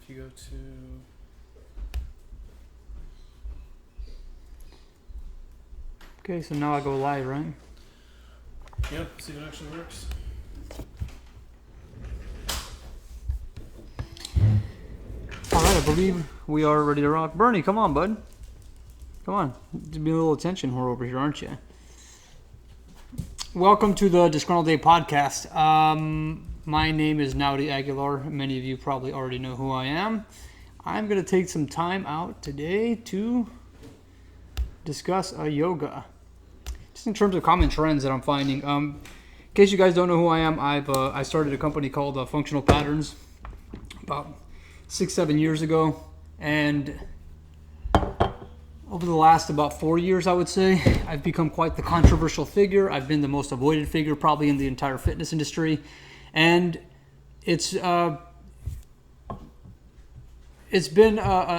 if you go to... Okay, so now I go live, right? Yeah, see if it actually works. Alright, I believe we are ready to rock. Bernie, come on, bud. Come on. Be a little attention whore over here, aren't you? Welcome to the Disgruntled Day podcast. My name is Naudi Aguilar. Many of you probably already know who I am. I'm going to take some time out today to discuss yoga. Just in terms of common trends that I'm finding. In case you guys don't know who I am, I started a company called Functional Patterns about 6-7 years ago, and over the last about 4 years, I would say, I've become quite the controversial figure. I've been the most avoided figure probably in the entire fitness industry, and it's been how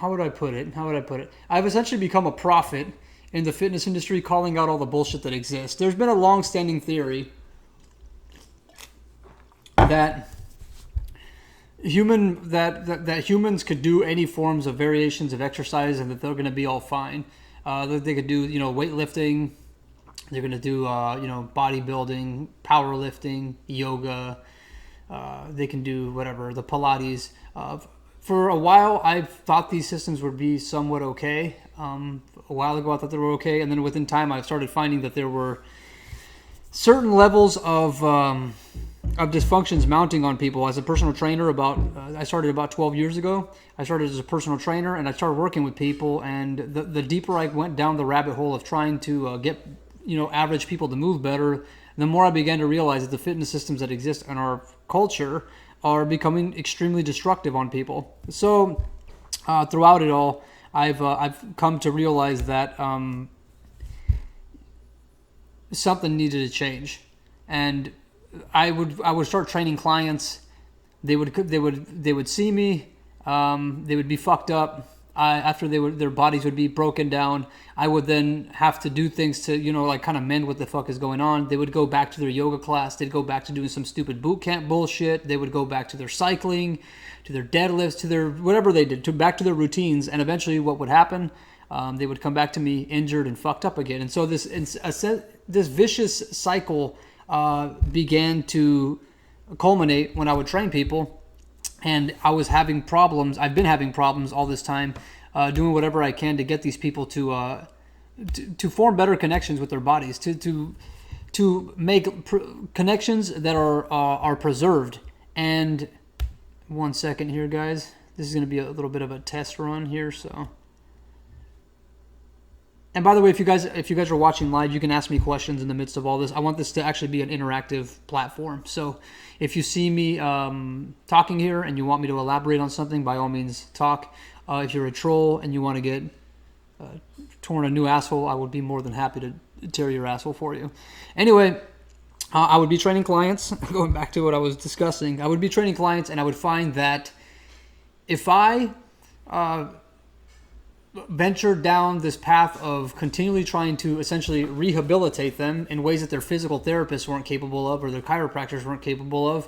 would I put it? I've essentially become a prophet in the fitness industry, calling out all the bullshit that exists. There's been a long-standing theory that humans could do any forms of variations of exercise and that they're going to be all fine. That they could do, weightlifting. They're going to do, bodybuilding, powerlifting, yoga. They can do whatever, the Pilates. For a while, I thought these systems would be somewhat okay. A while ago, I thought they were okay, and then within time, I started finding that there were certain levels of dysfunctions mounting on people. As a personal trainer, I started about 12 years ago. I started as a personal trainer, and I started working with people. And the deeper I went down the rabbit hole of trying to get average people to move better, the more I began to realize that the fitness systems that exist in our culture are becoming extremely destructive on people. So throughout it all, I've come to realize that something needed to change, and I would start training clients. They would see me. They would be fucked up. After their bodies would be broken down, I would then have to do things to kind of mend what the fuck is going on. They would go back to their yoga class. They'd go back to doing some stupid boot camp bullshit. They would go back to their cycling, to their deadlifts, to their whatever they did, back to their routines. And eventually, what would happen? They would come back to me injured and fucked up again. And so this vicious cycle began to culminate when I would train people, and I was having problems. I've been having problems all this time, doing whatever I can to get these people to form better connections with their bodies, to make connections that are preserved. And 1 second here, guys. This is going to be a little bit of a test run here, so. And by the way, if you guys are watching live, you can ask me questions in the midst of all this. I want this to actually be an interactive platform. So if you see me talking here and you want me to elaborate on something, by all means, talk. If you're a troll and you want to get torn a new asshole, I would be more than happy to tear your asshole for you. Anyway, I would be training clients. Going back to what I was discussing, I would be training clients, and I would find that if I ventured down this path of continually trying to essentially rehabilitate them in ways that their physical therapists weren't capable of or their chiropractors weren't capable of,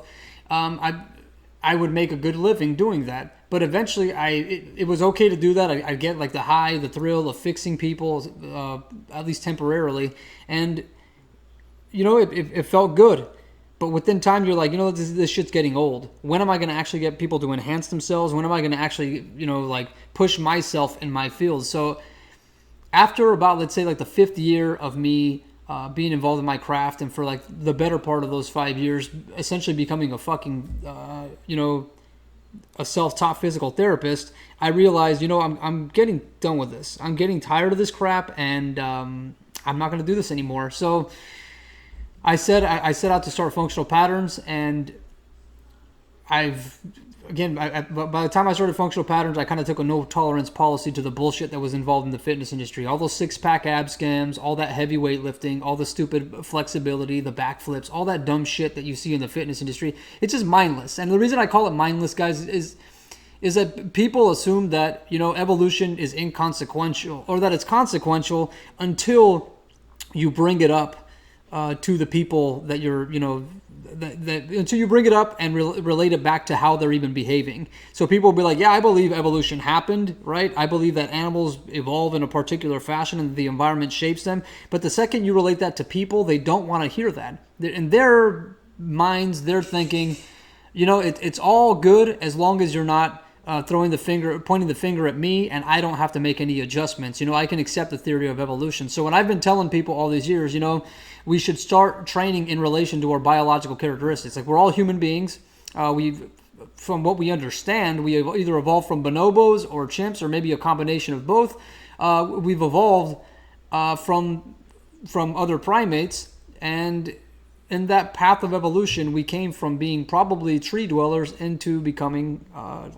I would make a good living doing that. But eventually, it was okay to do that. I get like the high, the thrill of fixing people, at least temporarily, and it felt good. But within time, you're like, this shit's getting old. When am I going to actually get people to enhance themselves? When am I going to actually, push myself in my field? So after about, let's say, like the 5th year of me being involved in my craft, and for like the better part of those 5 years, essentially becoming a fucking, a self-taught physical therapist, I realized, I'm getting done with this. I'm getting tired of this crap, and I'm not going to do this anymore. So I set out to start Functional Patterns, and by the time I started Functional Patterns, I kind of took a no-tolerance policy to the bullshit that was involved in the fitness industry. All those six-pack ab scams, all that heavy weightlifting, all the stupid flexibility, the backflips, all that dumb shit that you see in the fitness industry, it's just mindless. And the reason I call it mindless, guys, is that people assume that, evolution is inconsequential, or that it's consequential until you bring it up to the people that you're, that until you bring it up and relate it back to how they're even behaving. So people will be like, yeah, I believe evolution happened, right? I believe that animals evolve in a particular fashion and the environment shapes them. But the second you relate that to people, they don't want to hear that. In their minds, they're thinking, it's all good as long as you're not pointing the finger at me, and I don't have to make any adjustments. I can accept the theory of evolution. So when I've been telling people all these years, we should start training in relation to our biological characteristics. Like, we're all human beings. From what we understand, we have either evolved from bonobos or chimps, or maybe a combination of both. We've evolved from other primates, and in that path of evolution, we came from being probably tree dwellers into becoming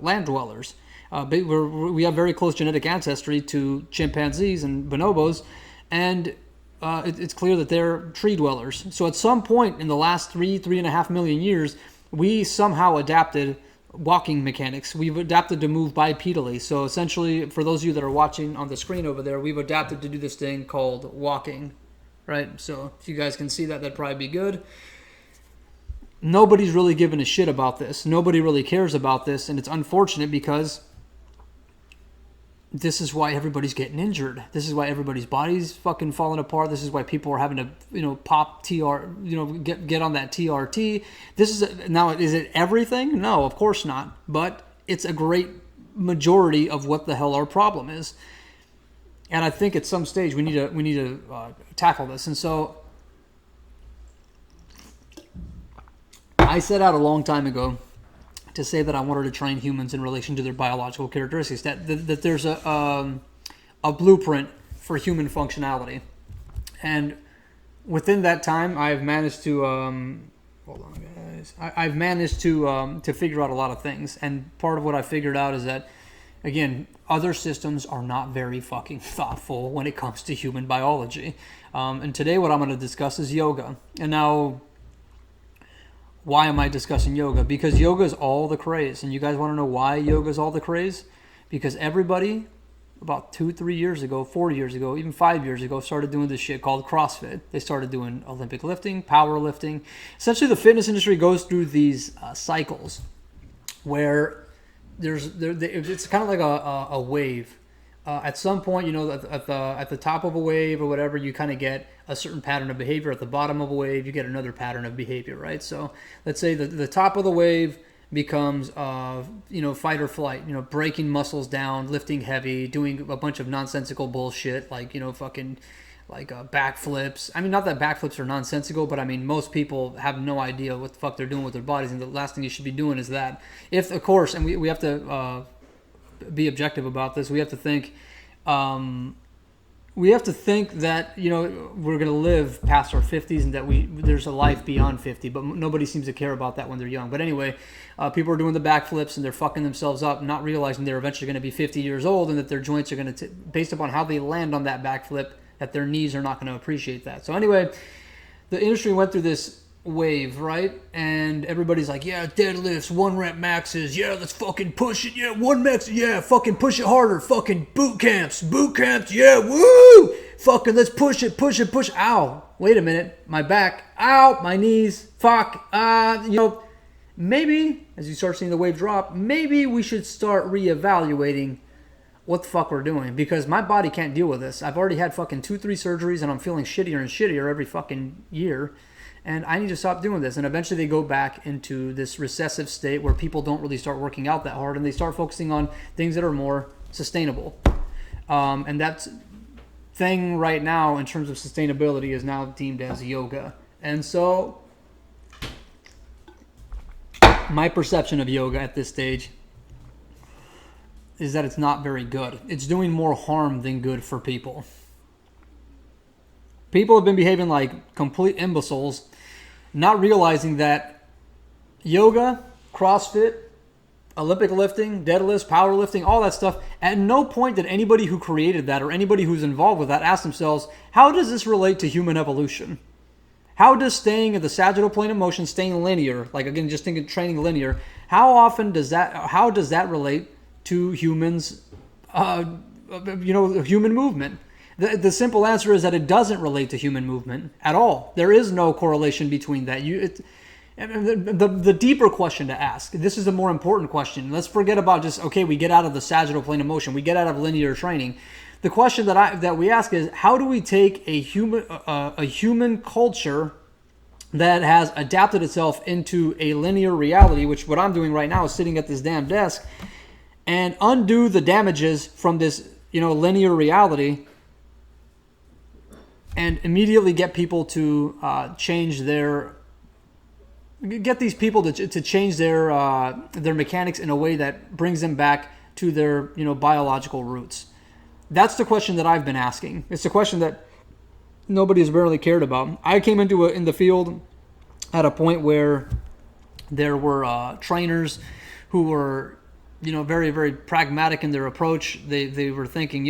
land dwellers. We have very close genetic ancestry to chimpanzees and bonobos, and it's clear that they're tree dwellers. So at some point in the last 3.5 million years, we somehow adapted walking mechanics. We've adapted to move bipedally. So essentially, for those of you that are watching on the screen over there, we've adapted to do this thing called walking. Right? So if you guys can see that, that'd probably be good. Nobody's really giving a shit about this. Nobody really cares about this, and it's unfortunate because this is why everybody's getting injured. This is why everybody's body's fucking falling apart. This is why people are having to, pop TR, get on that TRT. Now, is it everything? No, of course not. But it's a great majority of what the hell our problem is. And I think at some stage we need to tackle this. And so I set out a long time ago to say that I wanted to train humans in relation to their biological characteristics. That there's a blueprint for human functionality. And within that time, I've managed to hold on, guys. I've managed to figure out a lot of things. And part of what I figured out is that, again, other systems are not very fucking thoughtful when it comes to human biology. And today what I'm going to discuss is yoga. And now, why am I discussing yoga? Because yoga is all the craze. And you guys want to know why yoga is all the craze? Because everybody, about 2-3 years ago, 4 years ago, even 5 years ago, started doing this shit called CrossFit. They started doing Olympic lifting, powerlifting. Essentially, the fitness industry goes through these cycles where it's kind of like a wave. At some point, at the top of a wave or whatever, you kind of get a certain pattern of behavior. At the bottom of a wave, you get another pattern of behavior, right? So let's say the top of the wave becomes fight or flight, breaking muscles down, lifting heavy, doing a bunch of nonsensical bullshit like backflips. I mean, not that backflips are nonsensical, but I mean, most people have no idea what the fuck they're doing with their bodies, and the last thing you should be doing is that. If, of course, and we have to be objective about this, we have to think that we're going to live past our 50s and that there's a life beyond 50, but nobody seems to care about that when they're young. But anyway, people are doing the backflips and they're fucking themselves up, not realizing they're eventually going to be 50 years old and that their joints are going to, based upon how they land on that backflip, that their knees are not going to appreciate that. So anyway, the industry went through this wave, right? And everybody's like, yeah, deadlifts, 1 rep maxes, yeah, let's fucking push it, yeah, 1 max, yeah, fucking push it harder, fucking boot camps, yeah, woo, fucking let's push it, ow, wait a minute, my back, ow, my knees, fuck, maybe, as you start seeing the wave drop, maybe we should start reevaluating what the fuck we're doing, because my body can't deal with this. I've already had fucking 2-3 surgeries and I'm feeling shittier and shittier every fucking year, and I need to stop doing this. And eventually they go back into this recessive state where people don't really start working out that hard and they start focusing on things that are more sustainable. And that thing right now in terms of sustainability is now deemed as yoga. And so my perception of yoga at this stage is that it's not very good. It's doing more harm than good for people. People have been behaving like complete imbeciles, not realizing that yoga, CrossFit, Olympic lifting, deadlifts, powerlifting, all that stuff, at no point did anybody who created that or anybody who's involved with that ask themselves, how does this relate to human evolution? How does staying at the sagittal plane of motion, staying linear, like again, just thinking training linear, how does that relate to humans, human movement? The simple answer is that it doesn't relate to human movement at all. There is no correlation between that. The deeper question to ask, this is the more important question. Let's forget about just, okay, we get out of the sagittal plane of motion, we get out of linear training. The question that we ask is, how do we take a human culture that has adapted itself into a linear reality, which what I'm doing right now is sitting at this damn desk, and undo the damages from this, linear reality, and immediately get people to get these people to change their mechanics in a way that brings them back to their biological roots. That's the question that I've been asking. It's a question that nobody's barely cared about. I came in the field at a point where there were trainers who were very, very pragmatic in their approach. They were thinking,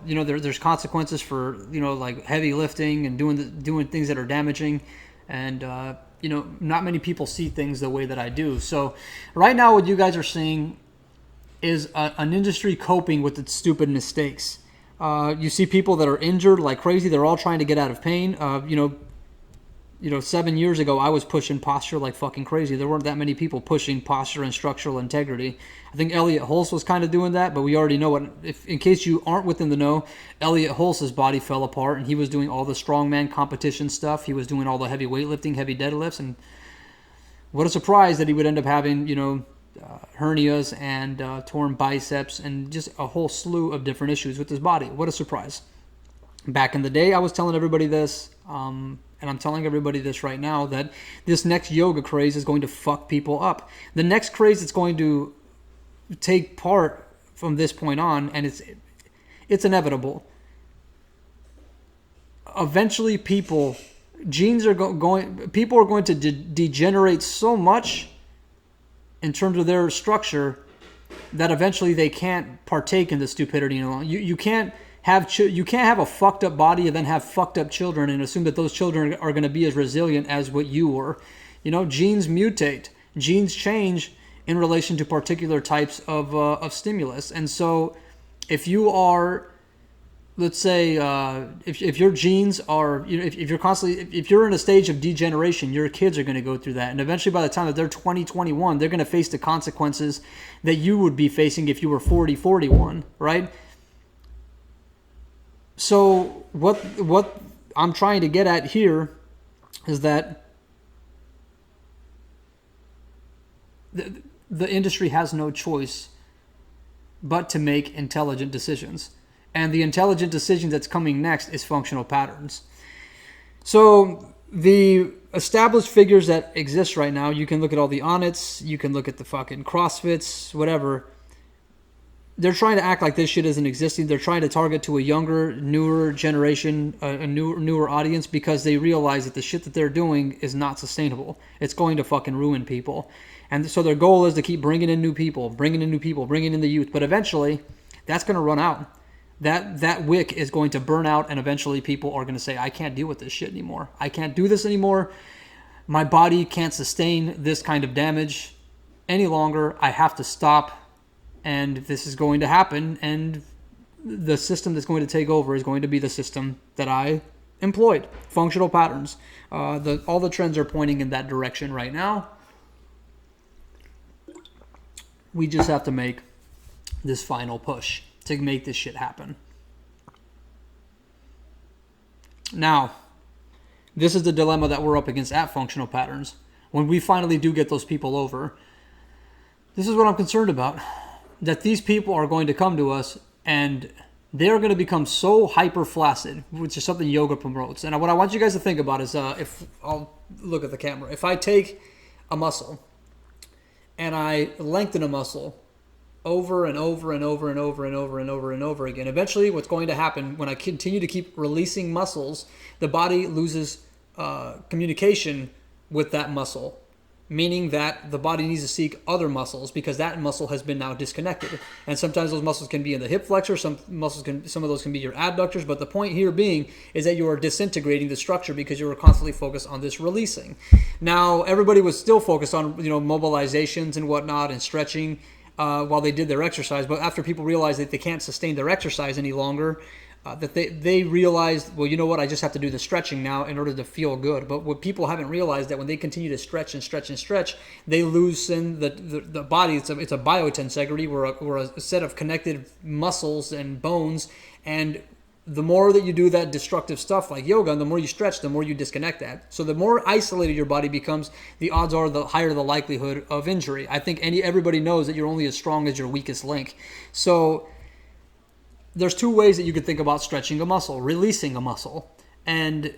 there's consequences for like heavy lifting and doing things that are damaging, and not many people see things the way that I do. So right now, what you guys are seeing is an industry coping with its stupid mistakes. You see people that are injured like crazy. They're all trying to get out of pain. 7 years ago, I was pushing posture like fucking crazy. There weren't that many people pushing posture and structural integrity. I think Elliot Hulse was kind of doing that, but we already know in case you aren't within the know, Elliot Hulse's body fell apart, and he was doing all the strongman competition stuff. He was doing all the heavy weightlifting, heavy deadlifts, and what a surprise that he would end up having, hernias and torn biceps and just a whole slew of different issues with his body. What a surprise. Back in the day, I was telling everybody this, and I'm telling everybody this right now, that this next yoga craze is going to fuck people up. The next craze that's going to take part from this point on, and it's inevitable. Eventually, people are going to degenerate so much in terms of their structure that eventually they can't partake in the stupidity any longer. You can't have a fucked up body and then have fucked up children and assume that those children are going to be as resilient as what you were. Genes mutate, genes change in relation to particular types of stimulus. And so if you are, let's say, if your genes are, if you're in a stage of degeneration, your kids are going to go through that. And eventually by the time that they're 20, 21, they're going to face the consequences that you would be facing if you were 40, 41, right? So what I'm trying to get at here is that the industry has no choice but to make intelligent decisions. And the intelligent decision that's coming next is functional patterns. So the established figures that exist right now, you can look at all the Onnits, you can look at the fucking CrossFits, whatever. They're trying to act like this shit isn't existing. They're trying to target to a younger, newer generation, a newer audience, because they realize that the shit that they're doing is not sustainable. It's going to fucking ruin people. And so their goal is to keep bringing in new people, bringing in the youth. But eventually, that's going to run out. That wick is going to burn out, and eventually people are going to say, I can't deal with this shit anymore. I can't do this anymore. My body can't sustain this kind of damage any longer. I have to stop. And this is going to happen, and the system that's going to take over is going to be the system that I employed. Functional patterns. All the trends are pointing in that direction right now. We just have to make this final push to make this shit happen. Now, this is the dilemma that we're up against at Functional Patterns. When we finally do get those people over, this is what I'm concerned about. That these people are going to come to us and they're going to become so hyper flaccid, which is something yoga promotes. And what I want you guys to think about is, if I'll look at the camera, if I take a muscle and I lengthen a muscle over and over and over and over and over and over and over again, eventually what's going to happen when I continue to keep releasing muscles, the body loses communication with that muscle. Meaning that the body needs to seek other muscles because that muscle has been now disconnected. And sometimes those muscles can be in the hip flexor, some of those can be your adductors, but the point here being is that you are disintegrating the structure because you were constantly focused on this releasing. Now, everybody was still focused on, mobilizations and whatnot and stretching while they did their exercise, but after people realized that they can't sustain their exercise any longer, that they realized, well, you know what, I just have to do the stretching now in order to feel good. But what people haven't realized that when they continue to stretch and stretch and stretch, they loosen the body. It's a biotensegrity. We're a set of connected muscles and bones, and the more that you do that destructive stuff like yoga, and the more you stretch, the more you disconnect that. So the more isolated your body becomes, the odds are the higher the likelihood of injury. I think everybody knows that you're only as strong as your weakest link. So there's two ways that you could think about stretching a muscle, releasing a muscle. And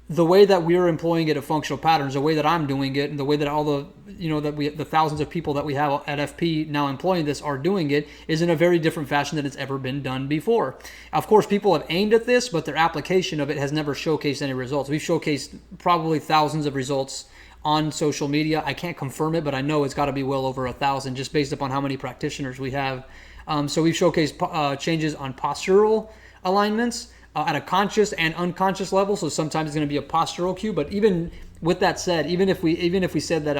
the way that we're employing it at Functional Patterns, the way that I'm doing it, and the way that all the, the thousands of people that we have at FP now employing this are doing it, is in a very different fashion than it's ever been done before. Of course, people have aimed at this, but their application of it has never showcased any results. We've showcased probably thousands of results on social media. I can't confirm it, but I know it's got to be well over 1,000 just based upon how many practitioners we have. So we've showcased changes on postural alignments at a conscious and unconscious level. So sometimes it's going to be a postural cue, but even with that said, even if we said that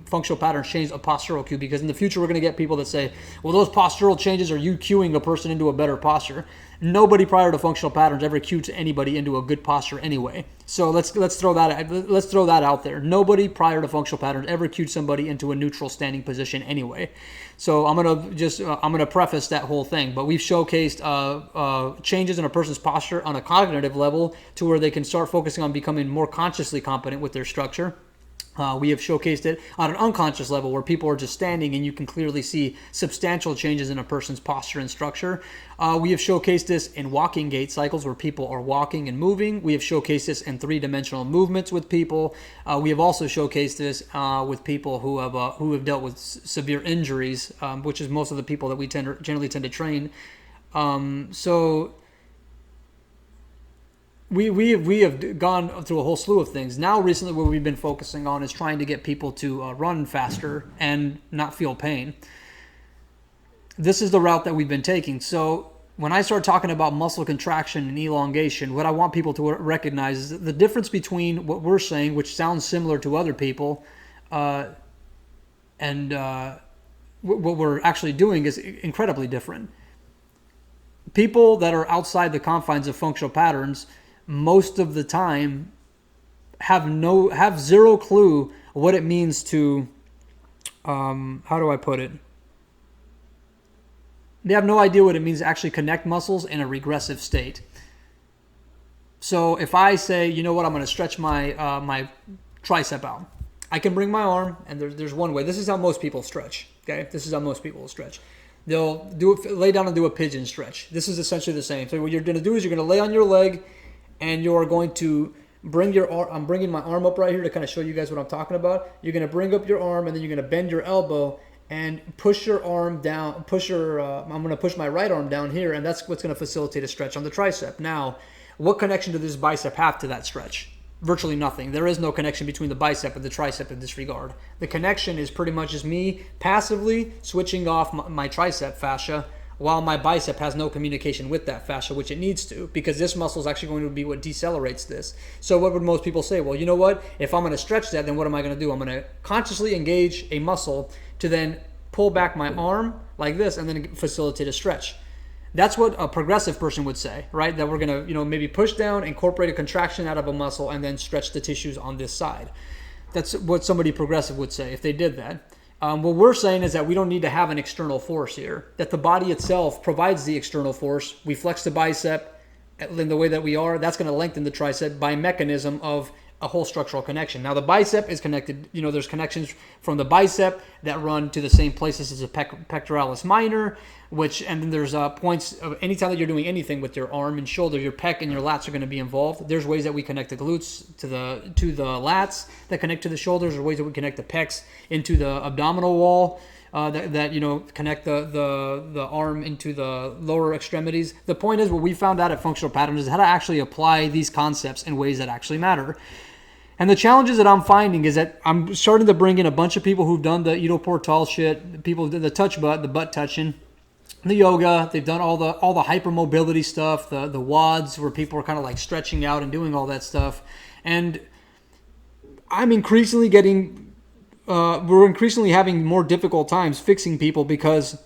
functional patterns change a postural cue, because in the future we're going to get people that say, well, those postural changes are you cueing a person into a better posture. Nobody prior to functional patterns ever cued anybody into a good posture anyway. So let's throw that out there. Nobody prior to functional patterns ever cued somebody into a neutral standing position anyway. So I'm gonna preface that whole thing. But we've showcased changes in a person's posture on a cognitive level to where they can start focusing on becoming more consciously competent with their structure. We have showcased it on an unconscious level where people are just standing and you can clearly see substantial changes in a person's posture and structure. We have showcased this in walking gait cycles where people are walking and moving. We have showcased this in three-dimensional movements with people. We have also showcased this with people who have dealt with severe injuries, which is most of the people that we generally tend to train. We have gone through a whole slew of things. Now, recently, what we've been focusing on is trying to get people to run faster and not feel pain. This is the route that we've been taking. So when I start talking about muscle contraction and elongation, what I want people to recognize is the difference between what we're saying, which sounds similar to other people, and what we're actually doing is incredibly different. People that are outside the confines of functional patterns most of the time have zero clue what it means to, how do I put it? They have no idea what it means to actually connect muscles in a regressive state. So if I say, you know what, I'm going to stretch my my tricep out. I can bring my arm, and there's one way. This is how most people stretch. Okay, this is how most people stretch. They'll lay down and do a pigeon stretch. This is essentially the same. So what you're going to do is you're going to lay on your leg, and you're going to bring your arm. I'm bringing my arm up right here to kind of show you guys what I'm talking about. You're going to bring up your arm, and then you're going to bend your elbow and push your arm down. I'm going to push my right arm down here, and that's what's going to facilitate a stretch on the tricep. Now, what connection does this bicep have to that stretch? Virtually nothing. There is no connection between the bicep and the tricep in this regard. The connection is pretty much just me passively switching off my tricep fascia while my bicep has no communication with that fascia, which it needs to, because this muscle is actually going to be what decelerates this. So what would most people say? Well, you know what? If I'm going to stretch that, then what am I going to do? I'm going to consciously engage a muscle to then pull back my arm like this and then facilitate a stretch. That's what a progressive person would say, right? That we're going to, maybe push down, incorporate a contraction out of a muscle, and then stretch the tissues on this side. That's what somebody progressive would say if they did that. What we're saying is that we don't need to have an external force here, that the body itself provides the external force. We flex the bicep in the way that we are. That's going to lengthen the tricep by mechanism of a whole structural connection. Now, the bicep is connected. There's connections from the bicep that run to the same places as the pectoralis minor, and then there's points of anytime that you're doing anything with your arm and shoulder, your pec and your lats are going to be involved. There's ways that we connect the glutes to the lats that connect to the shoulders, or ways that we connect the pecs into the abdominal wall that connect the arm into the lower extremities. The point is, what we found out at Functional Patterns is how to actually apply these concepts in ways that actually matter. And the challenges that I'm finding is that I'm starting to bring in a bunch of people who've done the Ido Portal shit, people did the touch butt, the butt touching, the yoga. They've done all the hypermobility stuff, the WODs where people are kind of like stretching out and doing all that stuff. And I'm increasingly we're increasingly having more difficult times fixing people because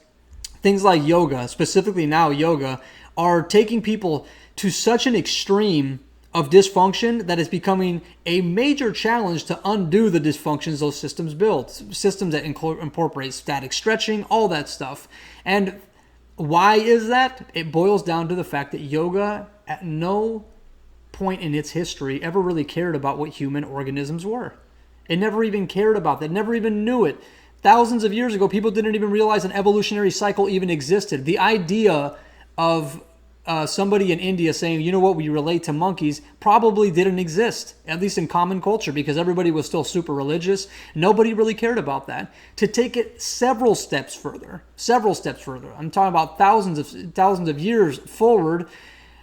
things like yoga, specifically now yoga, are taking people to such an extreme of dysfunction that is becoming a major challenge to undo the dysfunctions those systems build. Systems that incorporate static stretching, all that stuff. And why is that? It boils down to the fact that yoga at no point in its history ever really cared about what human organisms were. It never even cared about that, never even knew it. Thousands of years ago, people didn't even realize an evolutionary cycle even existed. The idea of somebody in India saying, you know what, we relate to monkeys, probably didn't exist, at least in common culture, because everybody was still super religious. Nobody really cared about that. To take it several steps further, I'm talking about thousands of years forward,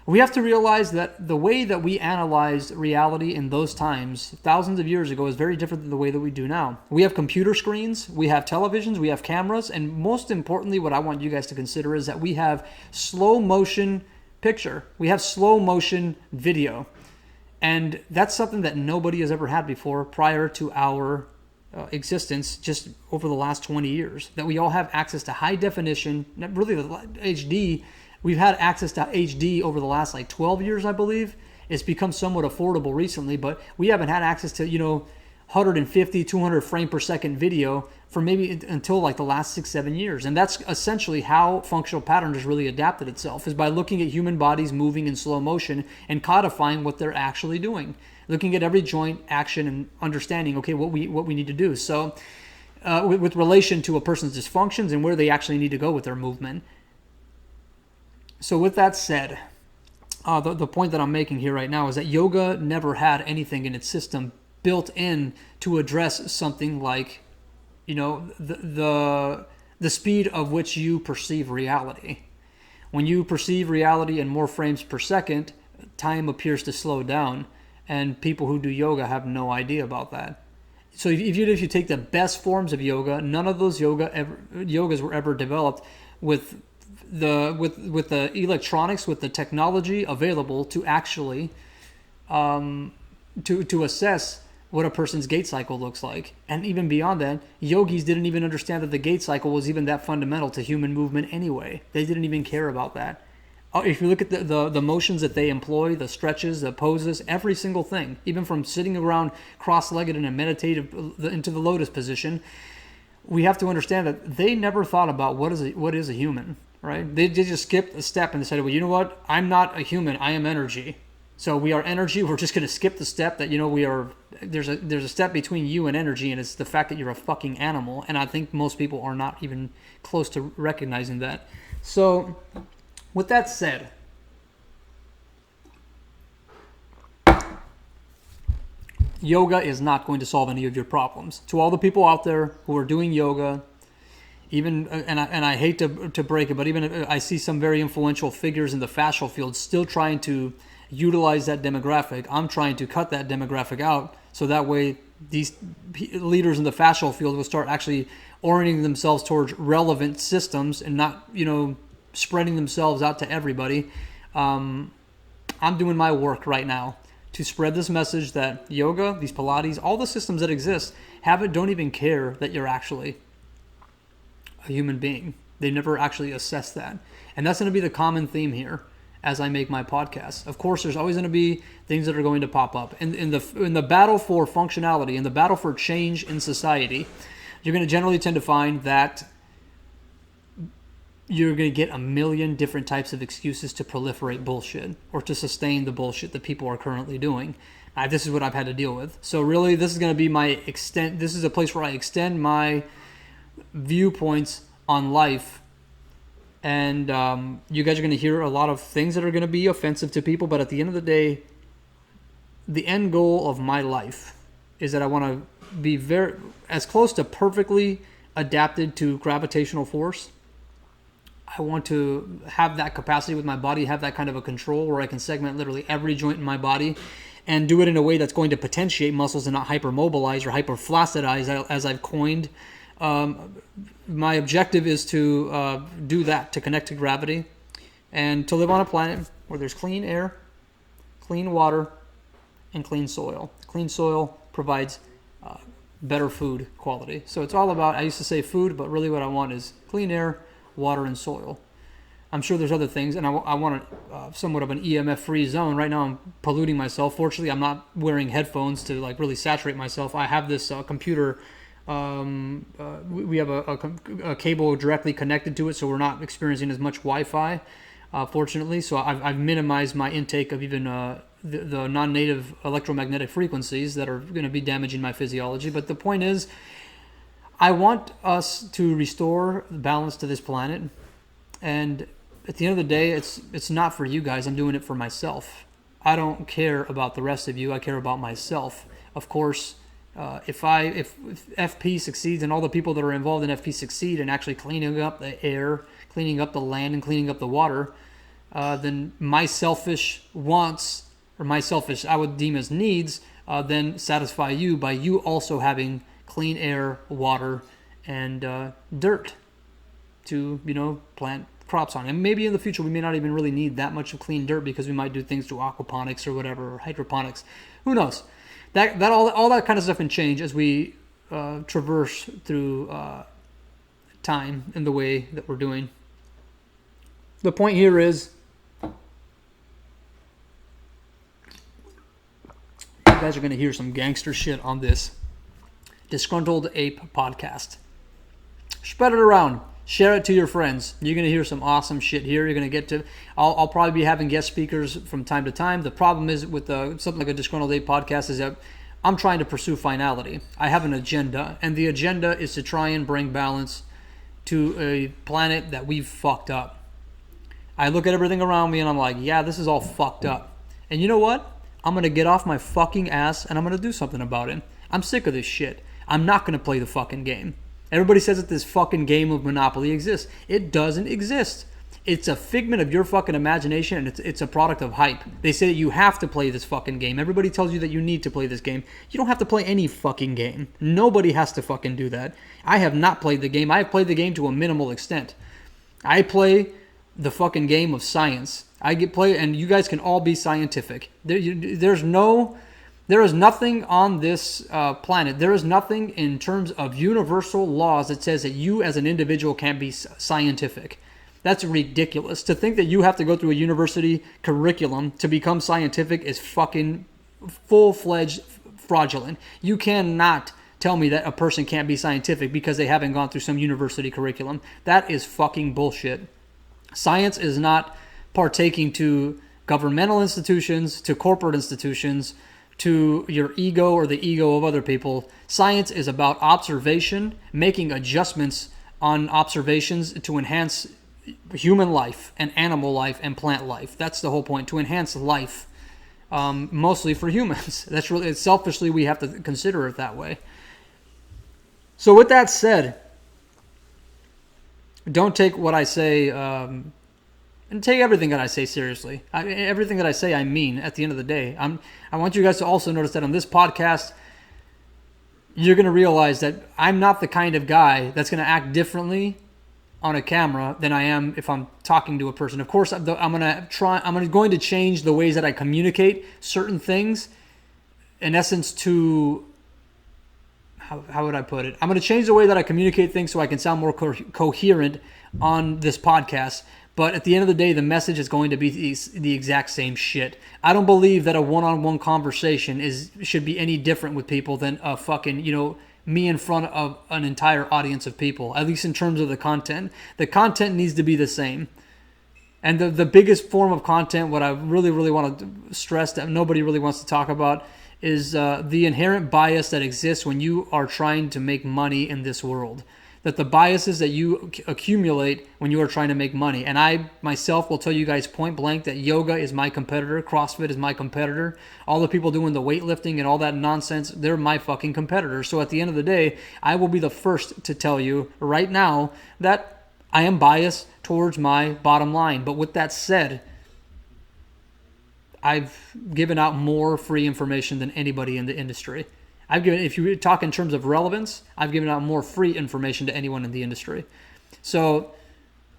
we have to realize that the way that we analyzed reality in those times, thousands of years ago, is very different than the way that we do now. We have computer screens, we have televisions, we have cameras, and most importantly, what I want you guys to consider is that we have slow motion picture. We have slow motion video. And that's something that nobody has ever had before prior to our existence just over the last 20 years. That we all have access to high definition, really the HD. We've had access to HD over the last 12 years, I believe. It's become somewhat affordable recently, but we haven't had access to, 150, 200 frame per second video for maybe until the last 6-7 years. And that's essentially how functional pattern has really adapted itself, is by looking at human bodies moving in slow motion and codifying what they're actually doing. Looking at every joint action and understanding, okay, what we need to do. So with relation to a person's dysfunctions and where they actually need to go with their movement. So with that said, the point that I'm making here right now is that yoga never had anything in its system built in to address something like, the speed of which you perceive reality. When you perceive reality in more frames per second, time appears to slow down, and people who do yoga have no idea about that. So if you take the best forms of yoga, none of those yogas were ever developed with the electronics, with the technology available to actually to assess what a person's gait cycle looks like. And even beyond that, yogis didn't even understand that the gait cycle was even that fundamental to human movement anyway. They didn't even care about that. If you look at the motions that they employ, the stretches, the poses, every single thing, even from sitting around cross-legged in a meditative into the lotus position, we have to understand that they never thought about what is a human. Right? They just skipped a step and they said, well, you know what? I'm not a human. I am energy. So we are energy. We're just going to skip the step that, we are. There's a step between you and energy, and it's the fact that you're a fucking animal. And I think most people are not even close to recognizing that. So with that said, yoga is not going to solve any of your problems. To all the people out there who are doing yoga, even, and I hate to break it, but even I see some very influential figures in the fascial field still trying to utilize that demographic. I'm trying to cut that demographic out, so that way these leaders in the fascial field will start actually orienting themselves towards relevant systems and not, spreading themselves out to everybody. I'm doing my work right now to spread this message that yoga, these Pilates, all the systems that exist don't even care that you're actually a human being. They never actually assess that. And that's going to be the common theme here as I make my podcast. Of course, there's always going to be things that are going to pop up. In the battle for functionality, in the battle for change in society, you're going to generally tend to find that you're going to get a million different types of excuses to proliferate bullshit or to sustain the bullshit that people are currently doing. This is what I've had to deal with. So really, this is going to be this is a place where I extend my viewpoints on life, and you guys are going to hear a lot of things that are going to be offensive to people, but at the end of the day, the end goal of my life is that I want to be very as close to perfectly adapted to gravitational force. I want to have that capacity with my body, have that kind of a control where I can segment literally every joint in my body and do it in a way that's going to potentiate muscles and not hypermobilize or hyperflacidize, as I've coined. My objective is to do that, to connect to gravity, and to live on a planet where there's clean air, clean water, and clean soil. Clean soil provides better food quality. So it's all about, I used to say food, but really what I want is clean air, water, and soil. I'm sure there's other things, and I want somewhat of an EMF-free zone. Right now, I'm polluting myself. Fortunately, I'm not wearing headphones to like really saturate myself. I have this computer. We have a cable directly connected to it, so we're not experiencing as much Wi-Fi, fortunately. So I've minimized my intake of even the non-native electromagnetic frequencies that are going to be damaging my physiology. But the point is, I want us to restore balance to this planet, and at the end of the day, it's not for you guys. I'm doing it for myself. I don't care about the rest of you. I care about myself. Of course, if FP succeeds and all the people that are involved in FP succeed in actually cleaning up the air, cleaning up the land, and cleaning up the water, then my selfish wants, or my selfish, I would deem as needs, then satisfy you by you also having clean air, water, and dirt to, plant crops on. And maybe in the future we may not even really need that much of clean dirt because we might do things through aquaponics or whatever, or hydroponics. Who knows? That all that kind of stuff can change as we traverse through time in the way that we're doing. The point here is, you guys are going to hear some gangster shit on this Disgruntled Ape podcast. Spread it around. Share it to your friends. You're going to hear some awesome shit here. You're going to get to... I'll probably be having guest speakers from time to time. The problem is with something like a Disgruntled Ape podcast is that I'm trying to pursue finality. I have an agenda, and the agenda is to try and bring balance to a planet that we've fucked up. I look at everything around me and I'm like, yeah, this is all fucked up. And you know what? I'm going to get off my fucking ass and I'm going to do something about it. I'm sick of this shit. I'm not going to play the fucking game. Everybody says that this fucking game of Monopoly exists. It doesn't exist. It's a figment of your fucking imagination, and it's a product of hype. They say that you have to play this fucking game. Everybody tells you that you need to play this game. You don't have to play any fucking game. Nobody has to fucking do that. I have not played the game. I have played the game to a minimal extent. I play the fucking game of science. And you guys can all be scientific. There is nothing on this planet. There is nothing in terms of universal laws that says that you as an individual can't be scientific. That's ridiculous. To think that you have to go through a university curriculum to become scientific is fucking full-fledged fraudulent. You cannot tell me that a person can't be scientific because they haven't gone through some university curriculum. That is fucking bullshit. Science is not partaking to governmental institutions, to corporate institutions, to your ego or the ego of other people. Science is about observation, making adjustments on observations to enhance human life and animal life and plant life. That's the whole point, to enhance life, mostly for humans. That's really, selfishly, we have to consider it that way. So with that said, don't take what I say, and take everything that I say seriously. Everything that I say, I mean, at the end of the day. I want you guys to also notice that on this podcast, you're going to realize that I'm not the kind of guy that's going to act differently on a camera than I am if I'm talking to a person. Of course, I'm going to change the ways that I communicate certain things, in essence, to... How would I put it? I'm going to change the way that I communicate things so I can sound more coherent on this podcast. But at the end of the day, the message is going to be the exact same shit. I don't believe that a one-on-one conversation should be any different with people than a fucking, me in front of an entire audience of people, at least in terms of the content. The content needs to be the same. And the biggest form of content, what I really, really want to stress that nobody really wants to talk about, is the inherent bias that exists when you are trying to make money in this world. That the biases that you accumulate when you are trying to make money. And I, myself, will tell you guys point blank that yoga is my competitor, CrossFit is my competitor. All the people doing the weightlifting and all that nonsense, they're my fucking competitors. So at the end of the day, I will be the first to tell you right now that I am biased towards my bottom line. But with that said, I've given out more free information than anybody in the industry. If you talk in terms of relevance, I've given out more free information to anyone in the industry. So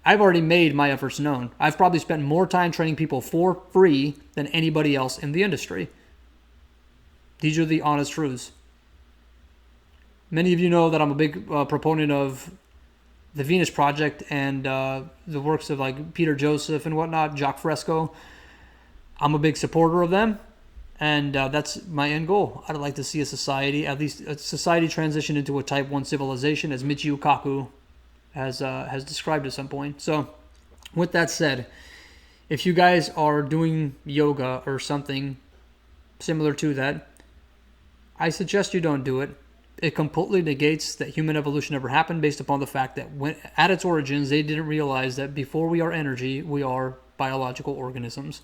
I've already made my efforts known. I've probably spent more time training people for free than anybody else in the industry. These are the honest truths. Many of you know that I'm a big proponent of the Venus Project and the works of like Peter Joseph and whatnot, Jacques Fresco. I'm a big supporter of them, and that's my end goal. I'd like to see a society, at least a society, transition into a Type 1 civilization, as Michio Kaku has described at some point. So, with that said, if you guys are doing yoga or something similar to that, I suggest you don't do it. It completely negates that human evolution ever happened, based upon the fact that when, at its origins, they didn't realize that before we are energy, we are biological organisms.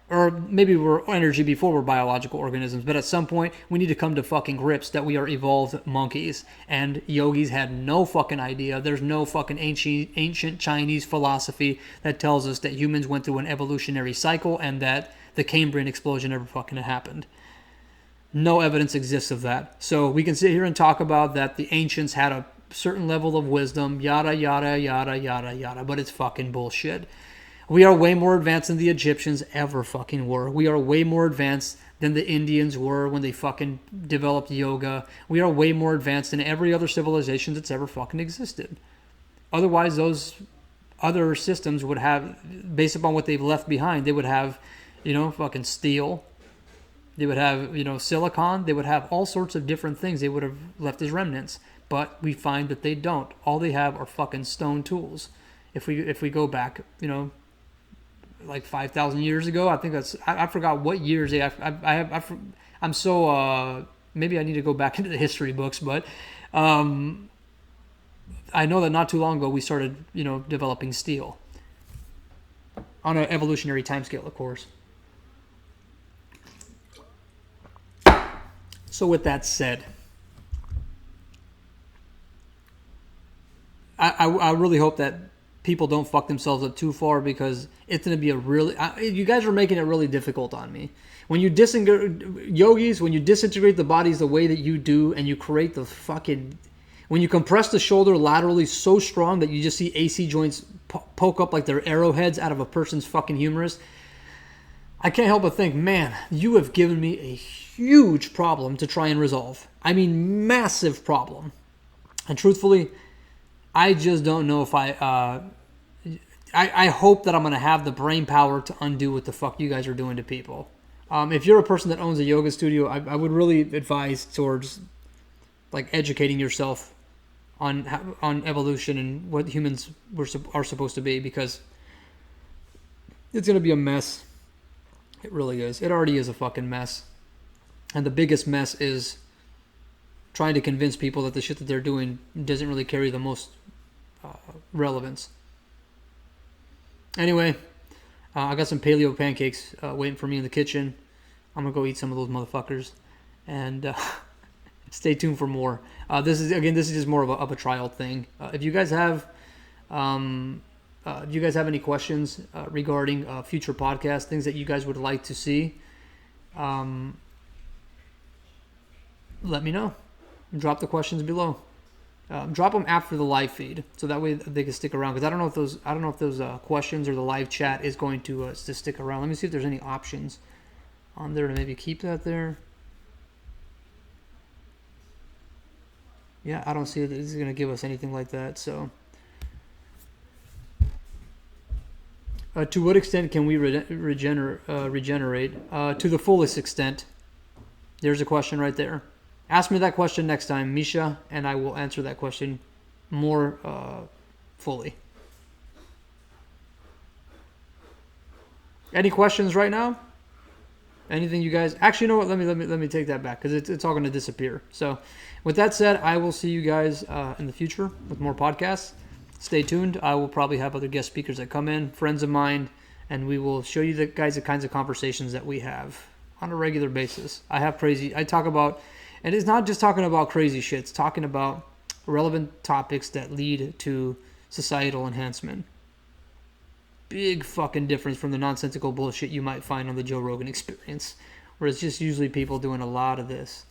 Or maybe we're energy before we're biological organisms, but at some point, we need to come to fucking grips that we are evolved monkeys. And yogis had no fucking idea. There's no fucking ancient Chinese philosophy that tells us that humans went through an evolutionary cycle and that the Cambrian explosion ever fucking happened. No evidence exists of that. So we can sit here and talk about that the ancients had a certain level of wisdom, yada, yada, yada, yada, yada, but it's fucking bullshit. We are way more advanced than the Egyptians ever fucking were. We are way more advanced than the Indians were when they fucking developed yoga. We are way more advanced than every other civilization that's ever fucking existed. Otherwise, those other systems would have, based upon what they've left behind, they would have, fucking steel. They would have, silicon. They would have all sorts of different things they would have left as remnants. But we find that they don't. All they have are fucking stone tools. If we go back, like 5,000 years ago, I think I forgot what years they. I'm so maybe I need to go back into the history books, but I know that not too long ago we started, developing steel on an evolutionary timescale, of course. So with that said, I really hope that people don't fuck themselves up too far, because it's going to be you guys are making it really difficult on me. When you yogis, when you disintegrate the bodies the way that you do, and you create when you compress the shoulder laterally so strong that you just see AC joints poke up like they're arrowheads out of a person's fucking humerus, I can't help but think, man, you have given me a huge problem to try and resolve. I mean, massive problem. And truthfully, I just don't know if I hope that I'm going to have the brain power to undo what the fuck you guys are doing to people. If you're a person that owns a yoga studio, I would really advise towards like educating yourself on evolution and what humans are supposed to be, because it's going to be a mess. It really is. It already is a fucking mess. And the biggest mess is trying to convince people that the shit that they're doing doesn't really carry the most relevance. Anyway, I got some paleo pancakes waiting for me in the kitchen. I'm going to go eat some of those motherfuckers. And stay tuned for more. This is just more of a trial thing. If you guys have... do you guys have any questions regarding future podcasts, things that you guys would like to see? Let me know. Drop the questions below. Drop them after the live feed, so that way they can stick around. Because I don't know if those questions or the live chat is going to stick around. Let me see if there's any options on there to maybe keep that there. Yeah, I don't see that this is going to give us anything like that. So. To what extent can we regenerate? To the fullest extent. There's a question right there. Ask me that question next time, Misha, and I will answer that question more fully. Any questions right now? Anything you guys... Actually, you know what? Let me take that back, because it's all going to disappear. So, with that said, I will see you guys in the future with more podcasts. Stay tuned. I will probably have other guest speakers that come in, friends of mine, and we will show you the kinds of conversations that we have on a regular basis. I talk about, and it's not just talking about crazy shit, it's talking about relevant topics that lead to societal enhancement. Big fucking difference from the nonsensical bullshit you might find on the Joe Rogan Experience, where it's just usually people doing a lot of this.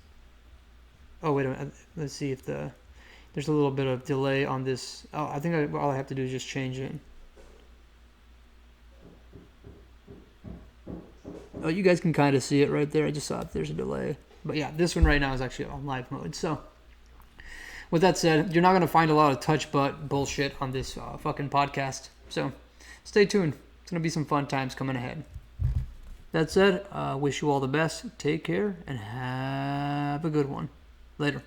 Oh, wait a minute. Let's see if there's a little bit of delay on this. Oh, I think all I have to do is just change it. Oh, you guys can kind of see it right there. I just saw if there's a delay. But yeah, this one right now is actually on live mode. So, with that said, you're not going to find a lot of touch butt bullshit on this fucking podcast. So stay tuned. It's going to be some fun times coming ahead. That said, wish you all the best. Take care and have a good one. Later.